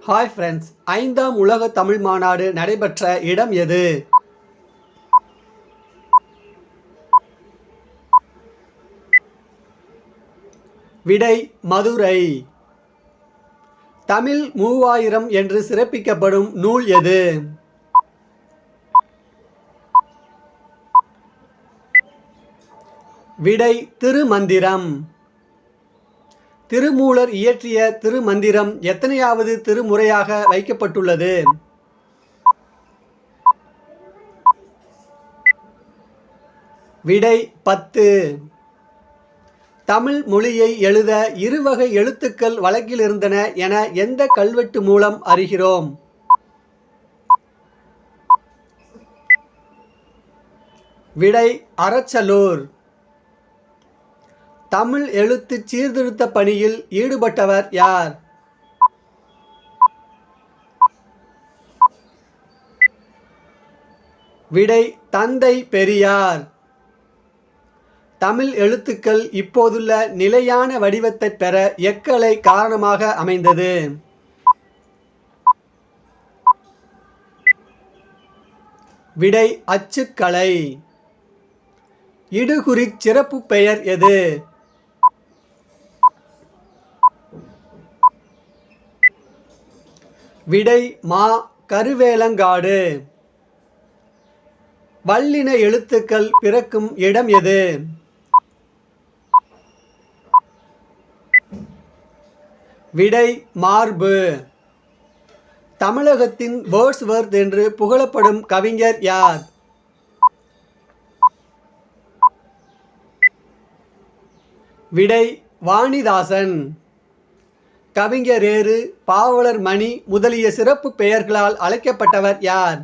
Hi friends, 5ஆம் உலக தமிழ் மாநாடு நடைபெற்ற இடம் எது? விடை மதுரை. தமிழ் 3000 என்று சிறப்பிக்கப்படும் நூல் எது? விடை திருமந்திரம். திருமூலர் இயற்றிய திருமந்திரம் எத்தனையாவது திருமுறையாக வைக்கப்பட்டுள்ளது? விடை 10. தமிழ் மொழியை எழுத இருவகை எழுத்துக்கள் வழக்கில் இருந்தன என எந்த கல்வெட்டு மூலம் அறிகிறோம்? விடை அறச்சலூர். தமிழ் எழுத்து சீர்திருத்த பணியில் ஈடுபட்டவர் யார்? விடை தந்தை பெரியார். தமிழ் எழுத்துக்கள் இப்போதுள்ள நிலையான வடிவத்தை பெற எக்கலை காரணமாக அமைந்தது? விடை அச்சுக்கலை. இடுகுறி சிறப்பு பெயர் எது? விடை மா கருவேலங்காடு. வல்லின எழுத்துக்கள் பிறக்கும் இடம் எது? விடை மார்பு. தமிழகத்தின் வேர்ட்ஸ்வொர்த் என்று புகழப்படும் கவிஞர் யார்? விடை வாணிதாசன். கவிஞரேறு, பாவலர் மணி முதலிய சிறப்பு பெயர்களால் அழைக்கப்பட்டவர் யார்?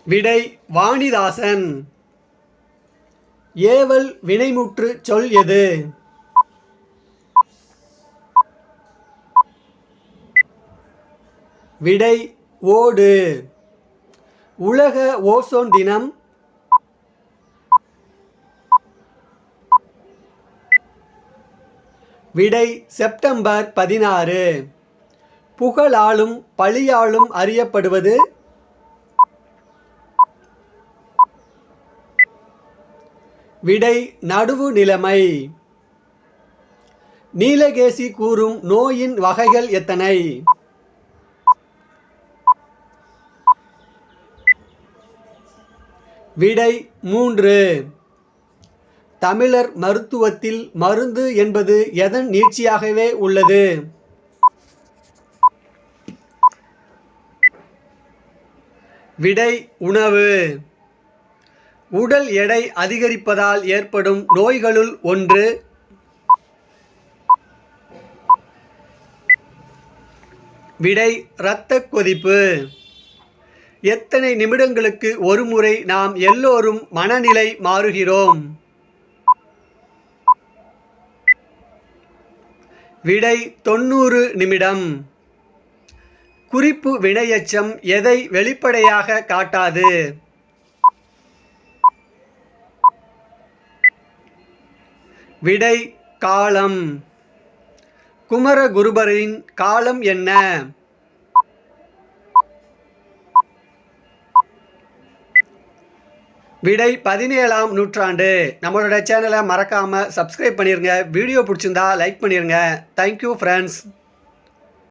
விடை வாணிதாசன். ஏவல் வினைமுற்று சொல் எது? விடை ஓடு. உலக ஓசோன் தினம்? விடை செப்டம்பர் 16. புகழாலும் பழியாலும் அறியப்படுவது? விடை நடுவு நிலைமை. நீலகேசி கூறும் நோயின் வகைகள் எத்தனை? விடை 3. தமிழர் மருத்துவத்தில் மருந்து என்பது எதன் நீட்சியாகவே உள்ளது? விடை உணவு. உடல் எடை அதிகரிப்பதால் ஏற்படும் நோய்களுள் ஒன்று? விடை இரத்த கொதிப்பு. எத்தனை நிமிடங்களுக்கு ஒருமுறை நாம் எல்லோரும் மனநிலை மாறுகிறோம்? விடை 90 நிமிடம். குறிப்பு வினையெச்சம் எதை வெளிப்படையாக காட்டாது? விடை காலம். குமரகுருபரின் காலம் என்ன? விடை 17ஆம் நூற்றாண்டு. நம்மளோட சேனலை மறக்காமல் சப்ஸ்கிரைப் பண்ணிடுங்க. வீடியோ பிடிச்சிருந்தா லைக் பண்ணிடுங்க. Thank you friends.